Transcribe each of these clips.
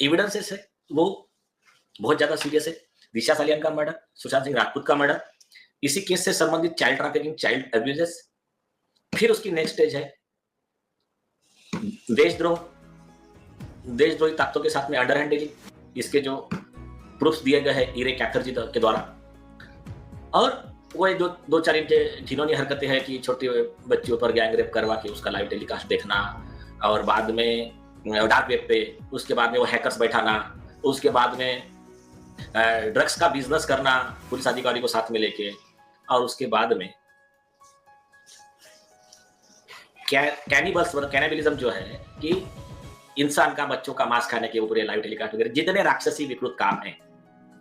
Evidences है वो बहुत ज्यादा सीरियस है। दिशा सलियान का मर्डर, सुशांत सिंह राजपूत का मर्डर, इसी केस से संबंधित चाइल्ड ट्रैफिकिंग, चाइल्ड अब्यूजेस, फिर उसकी नेक्स्ट स्टेज है देशद्रोह, देशद्रोही ताकतों के साथ में अंडर हैंड डीलिंग, इसके जो प्रूफ्स दिए गए हैं इरे कैथरजी के द्वारा। और वो जो दो चार इनके घिनौनी हरकतें हैं कि छोटी बच्चियों पर गैंग रेप करवा के उसका लाइव टेलीकास्ट देखना, और बाद में डार्क वेब पे, उसके बाद में वो हैकर्स बैठाना, उसके बाद में ड्रग्स का बिजनेस करना पुलिस अधिकारी को साथ में लेके, और उसके बाद में कैनिबलिज्म जो है कि इंसान का बच्चों का मांस खाने के ऊपर ये लाइव टेलीकास्ट वगैरह जितने राक्षसी विकृत काम है,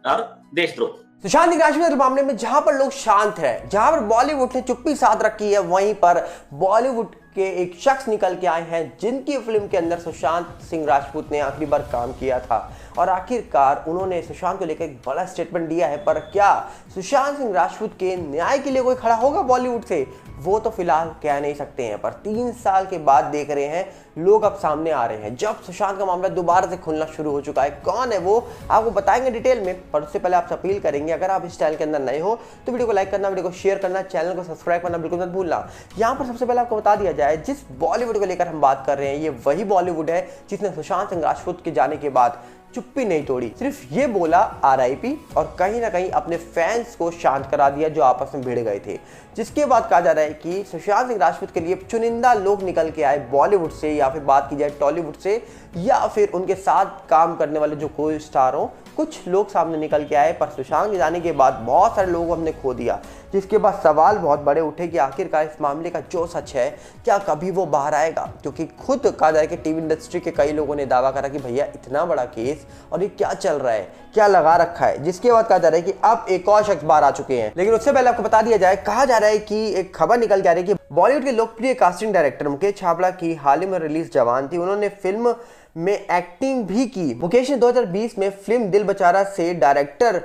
और देशद्रोह। सुशांत सिंह राजपूत मामले में जहां पर लोग शांत हैं, जहां पर बॉलीवुड ने चुप्पी साध रखी है, वहीं पर बॉलीवुड के एक शख्स निकल के आए हैं जिनकी फिल्म के अंदर सुशांत सिंह राजपूत ने आखिरी बार काम किया था, और आखिरकार उन्होंने सुशांत को लेकर एक बड़ा स्टेटमेंट दिया है। पर क्या सुशांत सिंह राजपूत के न्याय के लिए कोई खड़ा होगा बॉलीवुड से, वो तो फिलहाल कह नहीं सकते हैं। पर 3 साल के बाद देख रहे हैं लोग अब सामने आ रहे हैं, जब सुशांत का मामला दोबारा से खुलना शुरू हो चुका है। कौन है वो आपको बताएंगे डिटेल में, पर उससे पहले आपसे अपील करेंगे अगर आप इस चैनल के अंदर नए हो तो वीडियो को लाइक करना, वीडियो को शेयर करना, चैनल को सब्सक्राइब करना बिल्कुल मत भूलना। यहाँ पर सबसे पहले आपको बता दिया जाए, जिस बॉलीवुड को लेकर हम बात कर रहे हैं ये वही बॉलीवुड है जिसने सुशांत सिंह राजपूत के जाने के बाद चुप्पी नहीं तोड़ी, सिर्फ ये बोला RIP, और कहीं ना कहीं अपने फैंस को शांत करा दिया जो आपस में भिड़ गए थे। जिसके बाद कहा जा रहा है कि सुशांत सिंह राजपूत के लिए चुनिंदा लोग निकल के आए बॉलीवुड से, या फिर बात की जाए टॉलीवुड से, या फिर उनके साथ काम करने वाले जो कोई स्टार हो, कुछ लोग सामने निकल के आए। पर सुशांत के जाने के बाद बहुत सारे लोगों को हमने खो दिया, जिसके बाद सवाल बहुत बड़े उठे कि आखिरकार इस मामले का जो सच है क्या कभी वो बाहर आएगा। क्योंकि खुद कहा जाए कि टीवी इंडस्ट्री के कई लोगों ने दावा करा कि भैया इतना बड़ा केस और ये क्या चल रहा है, क्या लगा रखा है। जिसके बाद कहा जा रहा है कि अब एक और शख्स बाहर आ चुके हैं। लेकिन उससे पहले आपको बता दिया जाए, कहा जा रहा है कि एक खबर निकल के आ रही है कि बॉलीवुड के लोकप्रिय कास्टिंग डायरेक्टर मुकेश छाबड़ा की हाल ही में रिलीज जवान थी, उन्होंने फिल्म में एक्टिंग भी की। मुकेश ने 2020 में फिल्म दिल बेचारा से डायरेक्टर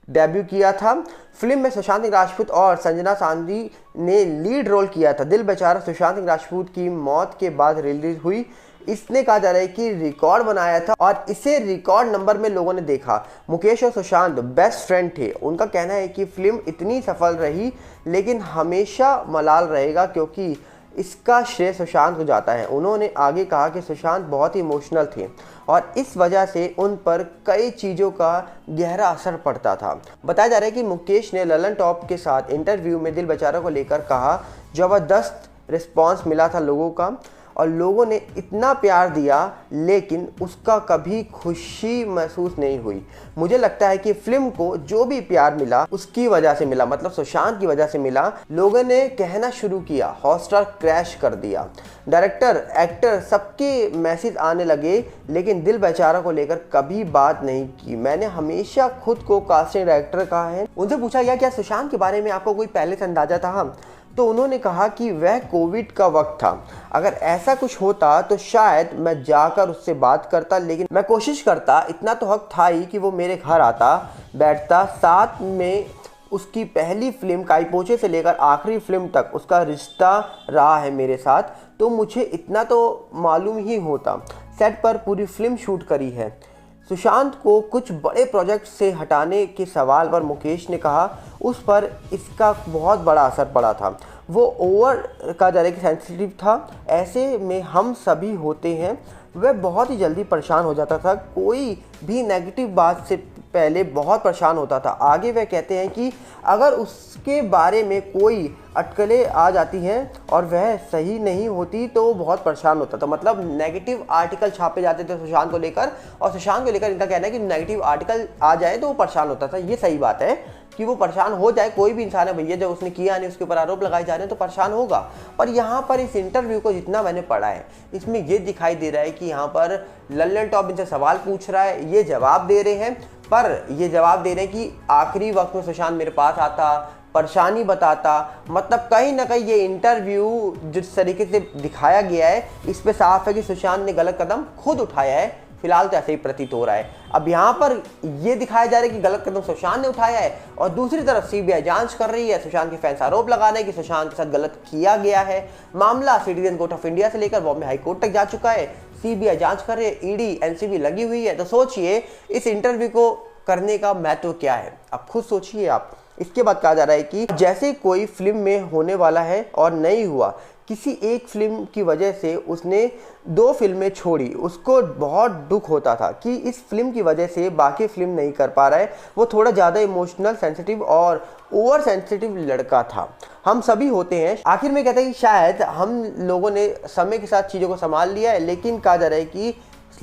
डेब्यू किया था। फिल्म में सुशांत सिंह राजपूत और संजना सांधी ने लीड रोल किया था। दिल बेचारा सुशांत सिंह राजपूत की मौत के बाद रिलीज हुई। इसने कहा जा रहा है कि रिकॉर्ड बनाया था और इसे रिकॉर्ड नंबर में लोगों ने देखा। मुकेश और सुशांत बेस्ट फ्रेंड थे। उनका कहना है कि फिल्म इतनी सफल रही लेकिन हमेशा मलाल रहेगा क्योंकि इसका श्रेय सुशांत को जाता है। उन्होंने आगे कहा कि सुशांत बहुत ही इमोशनल थे और इस वजह से उन पर कई चीज़ों का गहरा असर पड़ता था। बताया जा रहा है कि मुकेश ने ललन टॉप के साथ इंटरव्यू में दिल बेचारा को लेकर कहा, ज़बरदस्त रिस्पांस मिला था लोगों का और लोगों ने इतना प्यार दिया लेकिन उसका कभी खुशी महसूस नहीं हुई। मुझे लगता है कि फिल्म को जो भी प्यार मिला उसकी वजह से मिला, मतलब सुशांत की वजह से मिला। लोगों ने कहना शुरू किया, हॉटस्टार क्रैश कर दिया। डायरेक्टर, एक्टर सबके मैसेज आने लगे लेकिन दिल बेचारा को लेकर कभी बात नहीं की। मैंने हमेशा खुद को कास्टिंग डायरेक्टर कहा है। उनसे पूछा गया क्या सुशांत के बारे में आपको कोई पहले से अंदाजा था, तो उन्होंने कहा कि वह कोविड का वक्त था, अगर ऐसा कुछ होता तो शायद मैं जाकर उससे बात करता, लेकिन मैं कोशिश करता। इतना तो हक था ही कि वो मेरे घर आता, बैठता, साथ में उसकी पहली फिल्म काईपोचे से लेकर आखिरी फिल्म तक उसका रिश्ता रहा है मेरे साथ, तो मुझे इतना तो मालूम ही होता। सेट पर पूरी फिल्म शूट करी है। सुशांत को कुछ बड़े प्रोजेक्ट से हटाने के सवाल पर मुकेश ने कहा उस पर इसका बहुत बड़ा असर पड़ा था। वो ओवर का जा रहा है कि सेंसिटिव था, ऐसे में हम सभी होते हैं। वह बहुत ही जल्दी परेशान हो जाता था, कोई भी नेगेटिव बात से पहले बहुत परेशान होता था। आगे वह कहते हैं कि अगर उसके बारे में कोई अटकलें आ जाती हैं और वह सही नहीं होती तो बहुत परेशान होता था। मतलब नेगेटिव आर्टिकल छापे जाते थे सुशांत को लेकर, और सुशांत को लेकर इनका कहना है कि नेगेटिव आर्टिकल आ जाए तो वो परेशान होता था। ये सही बात है कि वो परेशान हो जाए, कोई भी इंसान है भैया, जब उसने किया नहीं उसके ऊपर आरोप लगाए जा रहे हैं तो परेशान होगा। पर यहाँ पर इस इंटरव्यू को जितना मैंने पढ़ा है इसमें ये दिखाई दे रहा है कि यहाँ पर लल्लन टॉप इनसे सवाल पूछ रहा है, ये जवाब दे रहे हैं, पर ये जवाब दे रहे हैं कि आखिरी वक्त में सुशांत मेरे पास आता, परेशानी बताता। मतलब कहीं ना कहीं ये इंटरव्यू जिस तरीके से दिखाया गया है इस पे साफ है कि सुशांत ने गलत कदम खुद उठाया है। फिलहाल तो ऐसे ही प्रतीत हो रहा है। अब यहाँ पर ये दिखाया जा रहा है कि गलत कदम सुशांत ने उठाया है और दूसरी तरफ CBI जांच कर रही है। सुशांत के फैंस आरोप लगा रहे हैं कि सुशांत के साथ गलत किया गया है। मामला सिटीजन कोर्ट ऑफ इंडिया से लेकर बॉम्बे हाई कोर्ट तक जा चुका है। सीबीआई जांच कर रही है, ईडी एनसीबी लगी हुई है। तो सोचिए इस इंटरव्यू को करने का महत्व क्या है, अब खुद सोचिए आप। इसके बाद कहा जा रहा है कि जैसे कोई फिल्म में होने वाला है और नहीं हुआ, किसी एक फिल्म की वजह से उसने 2 फिल्में छोड़ी, उसको बहुत दुख होता था कि इस फिल्म की वजह से बाकी फिल्म नहीं कर पा रहा है। वो थोड़ा ज़्यादा इमोशनल, सेंसिटिव और ओवर सेंसिटिव लड़का था। हम सभी होते हैं। आखिर में कहते हैं कि शायद हम लोगों ने समय के साथ चीज़ों को संभाल लिया है, लेकिन कहा जा रहा है कि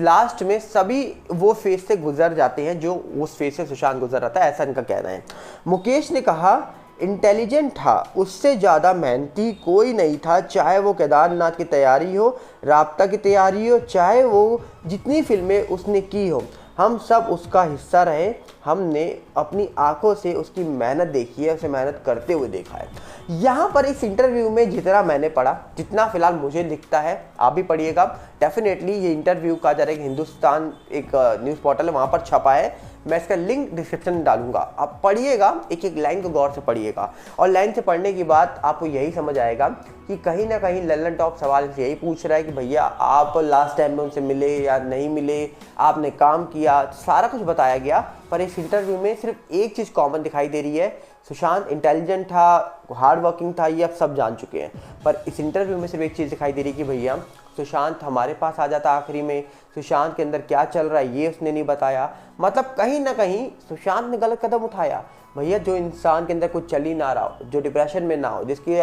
लास्ट में सभी वो फेज से गुजर जाते हैं जो उस फेज से सुशांत गुजर रहा था, ऐसा इनका कहना है। मुकेश ने कहा इंटेलिजेंट था, उससे ज़्यादा मेहनती कोई नहीं था, चाहे वो केदारनाथ की तैयारी हो, राब्ता की तैयारी हो, चाहे वो जितनी फिल्में उसने की हो, हम सब उसका हिस्सा रहे। हमने अपनी आंखों से उसकी मेहनत देखी है, उसे मेहनत करते हुए देखा है। यहाँ पर इस इंटरव्यू में जितना मैंने पढ़ा, जितना फिलहाल मुझे दिखता है, आप भी पढ़िएगा। डेफिनेटली ये इंटरव्यू कहा जा रहा है कि हिंदुस्तान एक न्यूज़ पोर्टल है, वहाँ पर छपा है। मैं इसका लिंक डिस्क्रिप्शन में डालूंगा, आप पढ़िएगा, एक एक लाइन को गौर से पढ़िएगा। और लाइन से पढ़ने के बाद आपको यही समझ आएगा कि कहीं ना कहीं लल्लन टॉप सवाल से यही पूछ रहा है कि भैया आप लास्ट टाइम में उनसे मिले या नहीं मिले, आपने काम किया, सारा कुछ बताया गया। पर इस इंटरव्यू में सिर्फ एक चीज़ कॉमन दिखाई दे रही है, सुशांत इंटेलिजेंट था, हार्ड वर्किंग था, ये आप सब जान चुके हैं। पर इस इंटरव्यू में सिर्फ एक चीज़ दिखाई दे रही है कि भैया सुशांत हमारे पास आ जाता आखिरी में, सुशांत के अंदर क्या चल रहा है ये उसने नहीं बताया। मतलब कहीं ना कहीं सुशांत ने गलत कदम उठाया। भैया जो इंसान के अंदर कुछ चल ही ना रहा हो, जो डिप्रेशन में ना हो, जिसके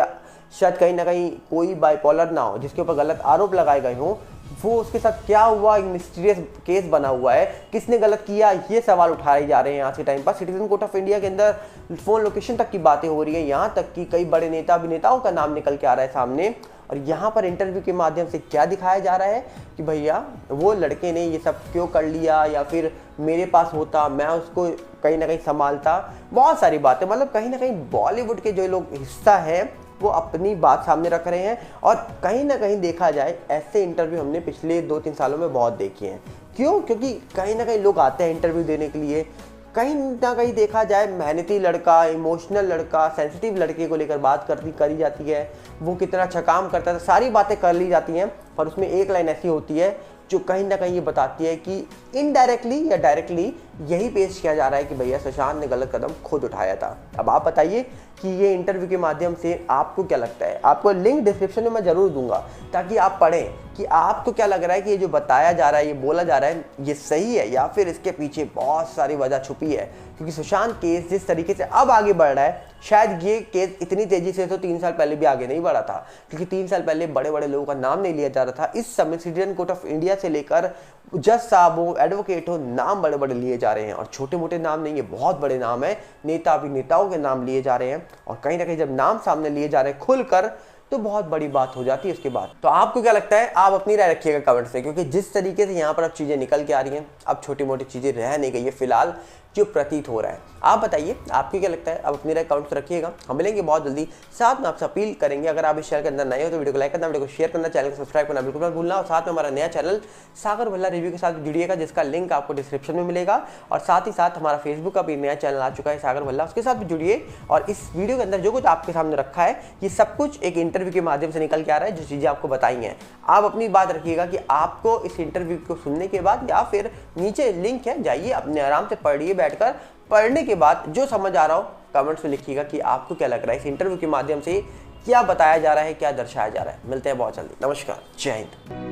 शायद कहीं ना कहीं कोई बाइपोलर ना हो, जिसके ऊपर गलत आरोप लगाए गए हों, वो उसके साथ क्या हुआ, एक मिस्टीरियस केस बना हुआ है, किसने गलत किया, ये सवाल उठाए जा रहे हैं आज के टाइम पर। सिटीजन कोर्ट ऑफ इंडिया के अंदर फ़ोन लोकेशन तक की बातें हो रही है, यहाँ तक कि कई बड़े नेता अभिनेताओं का नाम निकल के आ रहा है सामने। और यहाँ पर इंटरव्यू के माध्यम से क्या दिखाया जा रहा है कि भैया वो लड़के ने ये सब क्यों कर लिया, या फिर मेरे पास होता मैं उसको कहीं ना कहीं संभालता, बहुत सारी बातें। मतलब कहीं ना कहीं बॉलीवुड के जो लोग हिस्सा है वो अपनी बात सामने रख रहे हैं। और कहीं ना कहीं देखा जाए ऐसे इंटरव्यू हमने पिछले 2-3 सालों में बहुत देखे हैं। क्यों? क्योंकि कहीं ना कहीं लोग आते हैं इंटरव्यू देने के लिए, कहीं ना कहीं देखा जाए मेहनती लड़का, इमोशनल लड़का, सेंसिटिव लड़के को लेकर बात करी जाती है, वो कितना अच्छा काम करता है, सारी बातें कर ली जाती हैं। पर उसमें एक लाइन ऐसी होती है जो कहीं ना कहीं ये बताती है कि इनडायरेक्टली या डायरेक्टली यही पेश किया जा रहा है कि भैया सुशांत ने गलत कदम खुद उठाया था। अब आप बताइए कि ये इंटरव्यू के माध्यम से आपको क्या लगता है। आपको लिंक डिस्क्रिप्शन में मैं ज़रूर दूंगा ताकि आप पढ़ें कि आपको क्या लग रहा है कि ये जो बताया जा रहा है, ये बोला जा रहा है, ये सही है या फिर इसके पीछे बहुत सारी वजह छुपी है। क्योंकि सुशांत केस जिस तरीके से अब आगे बढ़ रहा है, शायद ये केस इतनी तेजी से तो 3 साल पहले भी आगे नहीं बढ़ा था। क्योंकि 3 साल पहले बड़े बड़े लोगों का नाम नहीं लिया जा रहा था। इस समय सिटीजन कोर्ट ऑफ इंडिया से लेकर जज साहब हो, एडवोकेट हो, नाम बड़े बड़े लिए जा रहे हैं। और छोटे मोटे नाम नहीं है, बहुत बड़े नाम है, नेता अभिनेताओं के नाम लिए जा रहे हैं। और कहीं ना कहीं जब नाम सामने लिए जा रहे हैं खुलकर, तो बहुत बड़ी बात हो जाती है उसके बाद। तो आपको क्या लगता है, आप अपनी राय रखिएगा कमेंट से। क्योंकि जिस तरीके से यहाँ पर अब चीज़ें निकल के आ रही हैं, अब छोटी मोटी चीज़ें रह नहीं गई है फिलहाल, जो प्रतीत हो रहा है। आप बताइए आपको क्या लगता है, आप अपनी राय कमेंट से रखिएगा। हम मिलेंगे बहुत जल्दी। साथ में आपसे अपील करेंगे, अगर आप इस चैनल के अंदर नए हो तो वीडियो को लाइक करना, वीडियो को शेयर करना, चैनल को सब्सक्राइब करना बिल्कुल मत भूलना। और साथ में हमारा नया चैनल सागर भल्ला रिव्यू के साथ जुड़िएगा, जिसका लिंक आपको डिस्क्रिप्शन में मिलेगा। और साथ ही साथ हमारा फेसबुक का भी नया चैनल आ चुका है सागर भल्ला, उसके साथ भी जुड़िए। और इस वीडियो के अंदर जो कुछ आपके सामने रखा है, ये सब कुछ एक इंटरव्यू के माध्यम से निकल के आ रहा है, जो चीज़ें आपको बताई हैं। आप अपनी बात रखिएगा कि आपको इस इंटरव्यू को सुनने के बाद, या फिर नीचे लिंक है, जाइए अपने आराम से पढ़िए बैठकर। पढ़ने के बाद जो समझ आ रहा हो कमेंट्स में लिखिएगा कि आपको क्या लग रहा है, इस इंटरव्यू के माध्यम से क्या बताया जा रहा है, क्या दर्शाया जा रहा है। मिलते हैं बहुत जल्दी। नमस्कार, जय हिंद।